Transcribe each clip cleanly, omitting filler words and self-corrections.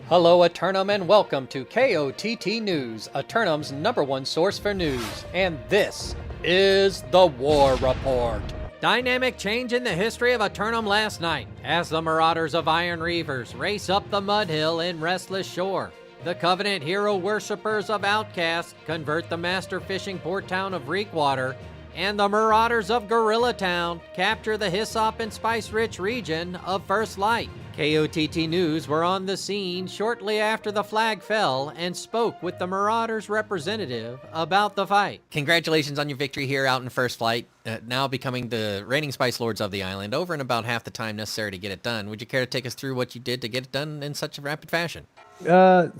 Hello, Eternum, and welcome to KOTT News, Eternum's #1 source for news. And this is the War Report. Dynamic change in the history of Eternum last night, as the Marauders of Iron Reavers race up the mud hill in Restless Shore. The Covenant hero worshippers of Outcast convert the master fishing port town of Reekwater, and the Marauders of Gorilla Town capture the hyssop and spice-rich region of First Light. KOTT News were on the scene shortly after the flag fell and spoke with the Marauders representative about the fight. Congratulations on your victory here out in First Flight, now becoming the reigning Spice Lords of the island, over in about half the time necessary to get it done. Would you care to take us through what you did to get it done in such a rapid fashion? For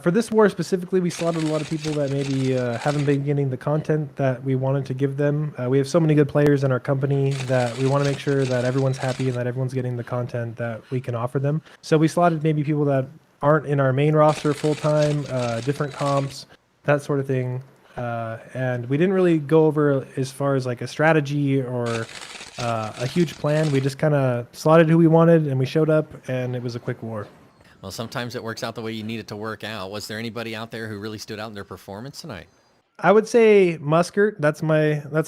this war specifically, we slaughtered a lot of people that maybe haven't been getting the content that we wanted to give them. We have so many good players in our company that we want to make sure that everyone's happy and that everyone's getting the content that we can offer them. So we slotted maybe people that aren't in our main roster full-time, different comps, that sort of thing. And we didn't really go over as far as like a strategy or a huge plan. We just kind of slotted who we wanted and we showed up, and it was a quick war. Well, sometimes it works out the way you need it to work out. Was there anybody out there who really stood out in their performance tonight? I would say Muskert. That's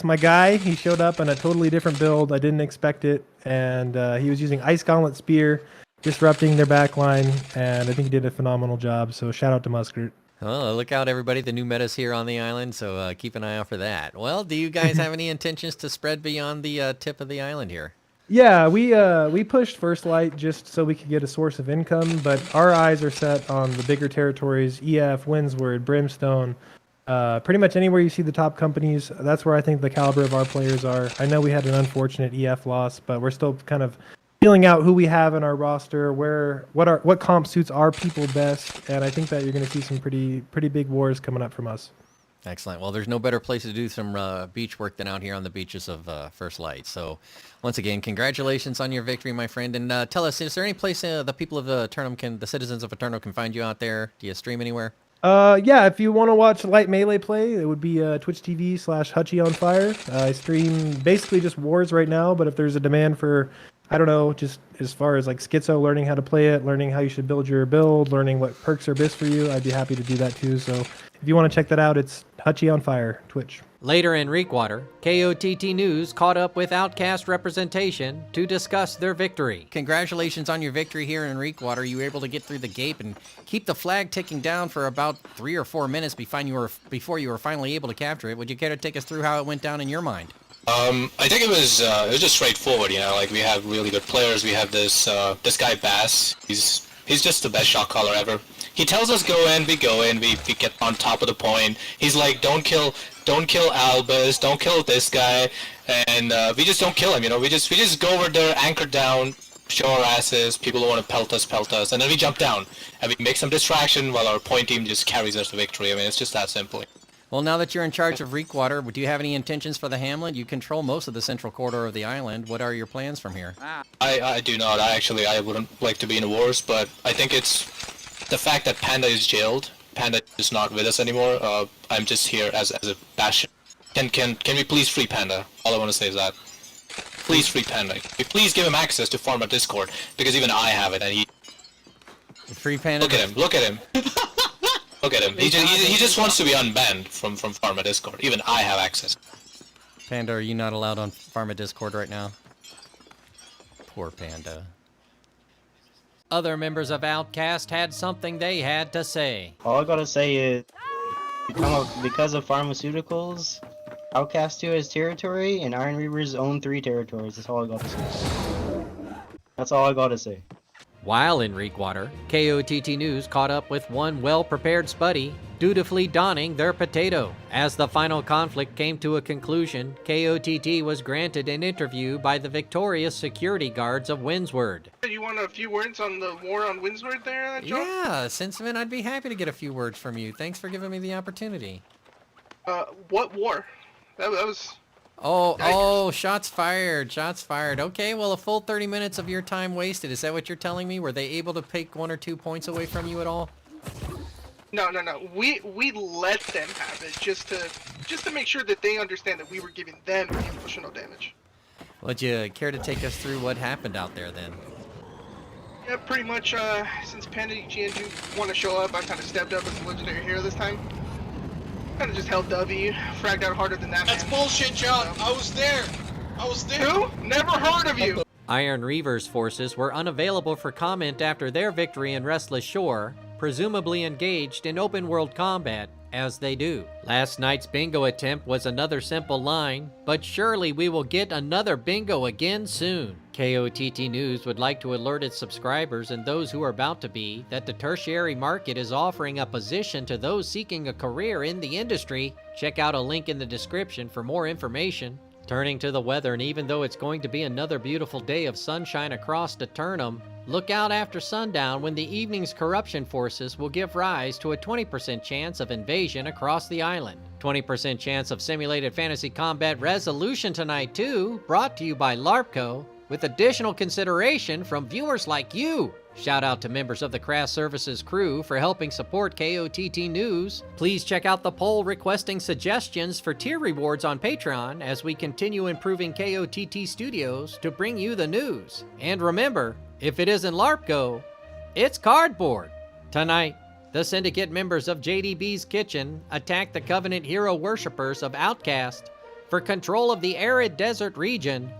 my guy. He showed up in a totally different build. I didn't expect it, and he was using Ice Gauntlet Spear, disrupting their backline, and I think he did a phenomenal job. So shout out to Muskert. Oh, look out, everybody. The new meta's here on the island, so keep an eye out for that. Well, do you guys have any intentions to spread beyond the tip of the island here? Yeah, we pushed First Light just so we could get a source of income, but our eyes are set on the bigger territories, EF, Windsward, Brimstone, pretty much anywhere you see the top companies. That's where I think the caliber of our players are. I know we had an unfortunate EF loss, but we're still kind of feeling out who we have in our roster, what comp suits our people best, and I think that you're going to see some pretty big wars coming up from us. Excellent. Well, there's no better place to do some beach work than out here on the beaches of First Light. So, once again, congratulations on your victory, my friend. And tell us, is there any place the people of Eternum the citizens of Eternum can find you out there? Do you stream anywhere? Yeah, if you want to watch Light Melee play, it would be Twitch TV/HutchieOnFire. I stream basically just wars right now, but if there's a demand for, I don't know, just as far as like Schizo, learning how to play it, learning how you should build your build, learning what perks are best for you, I'd be happy to do that too. So if you want to check that out, it's HutchieOnFire, Twitch. Later in Reekwater, KOTT News caught up with Outcast representation to discuss their victory. Congratulations on your victory here in Reekwater. You were able to get through the gate and keep the flag ticking down for about 3 or 4 minutes before you were finally able to capture it. Would you care to take us through how it went down in your mind? I think it was just straightforward, you know, like we have really good players. We have this guy Bass. He's just the best shot caller ever. He tells us go in, we go in, we get on top of the point. He's like, don't kill Albus, don't kill this guy, and we just don't kill him, you know. We just go over there, anchor down, show our asses. People who want to pelt us, and then we jump down and we make some distraction while our point team just carries us to victory. I mean, it's just that simple. Well, now that you're in charge of Reekwater, do you have any intentions for the hamlet? You control most of the central corridor of the island. What are your plans from here? I do not. I wouldn't like to be in wars, but I think it's the fact that Panda is jailed. Panda is not with us anymore. I'm just here as a bastion. Can we please free Panda? All I want to say is that. Please free Panda. Please give him access to Pharma Discord, because even I have it, and he... Free Panda? Look at him. Look at him. Look at him. He just wants to be unbanned from Pharma Discord. Even I have access. Panda, are you not allowed on Pharma Discord right now? Poor Panda. Other members of Outcast had something they had to say. All I gotta say is, because of pharmaceuticals, Outcast 2 has territory, and Iron Reavers own 3 territories. That's all I gotta say. That's all I gotta say. While in Reekwater, KOTT News caught up with one well-prepared Spuddy, dutifully donning their potato. As the final conflict came to a conclusion, KOTT was granted an interview by the victorious security guards of Windsward. You want a few words on the war on Windsward there, John? Yeah, Cincinnati, I'd be happy to get a few words from you. Thanks for giving me the opportunity. What war? That was... Oh, shots fired, shots fired. Okay, well, a full 30 minutes of your time wasted. Is that what you're telling me? Were they able to take 1 or 2 points away from you at all? No. We let them have it just to make sure that they understand that we were giving them emotional damage. Would you care to take us through what happened out there then? Yeah, pretty much, since Panda GNG want to show up, I kind of stepped up as the legendary hero this time. Kind of just held W, fragged out harder than that. That's man. bullshit, John. I was there. Who? Never heard of you! Iron Reaver's forces were unavailable for comment after their victory in Restless Shore, presumably engaged in open-world combat, as they do. Last night's bingo attempt was another simple line, but surely we will get another bingo again soon. KOTT News would like to alert its subscribers and those who are about to be that the tertiary market is offering a position to those seeking a career in the industry. Check out a link in the description for more information. Turning to the weather, and even though it's going to be another beautiful day of sunshine across Eternum, look out after sundown when the evening's corruption forces will give rise to a 20% chance of invasion across the island. 20% chance of simulated fantasy combat resolution tonight too, brought to you by LARPCO, with additional consideration from viewers like you. Shout out to members of the Craft Services crew for helping support KOTT News. Please check out the poll requesting suggestions for tier rewards on Patreon as we continue improving KOTT Studios to bring you the news. And remember, if it isn't LARPCO, it's cardboard. Tonight, the Syndicate members of JDB's Kitchen attack the Covenant hero worshippers of Outcast for control of the arid desert region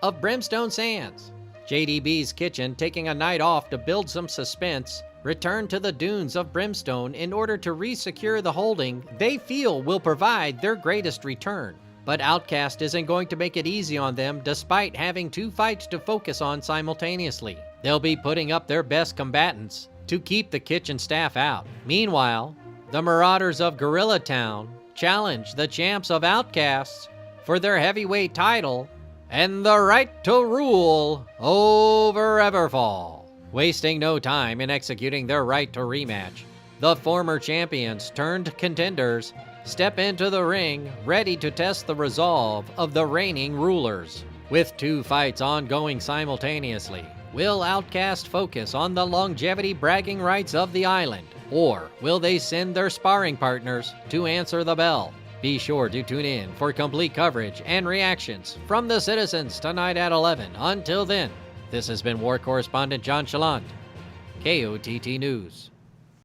of Brimstone Sands. JDB's Kitchen, taking a night off to build some suspense, return to the dunes of Brimstone in order to re-secure the holding they feel will provide their greatest return. But Outcast isn't going to make it easy on them despite having 2 fights to focus on simultaneously. They'll be putting up their best combatants to keep the kitchen staff out. Meanwhile, the Marauders of Gorilla Town challenge the champs of Outcasts for their heavyweight title and the right to rule over Everfall. Wasting no time in executing their right to rematch, the former champions turned contenders step into the ring ready to test the resolve of the reigning rulers. With 2 fights ongoing simultaneously, will Outcast focus on the longevity bragging rights of the island, or will they send their sparring partners to answer the bell? Be sure to tune in for complete coverage and reactions from the citizens tonight at 11. Until then, this has been War Correspondent JChalant, KOTT News.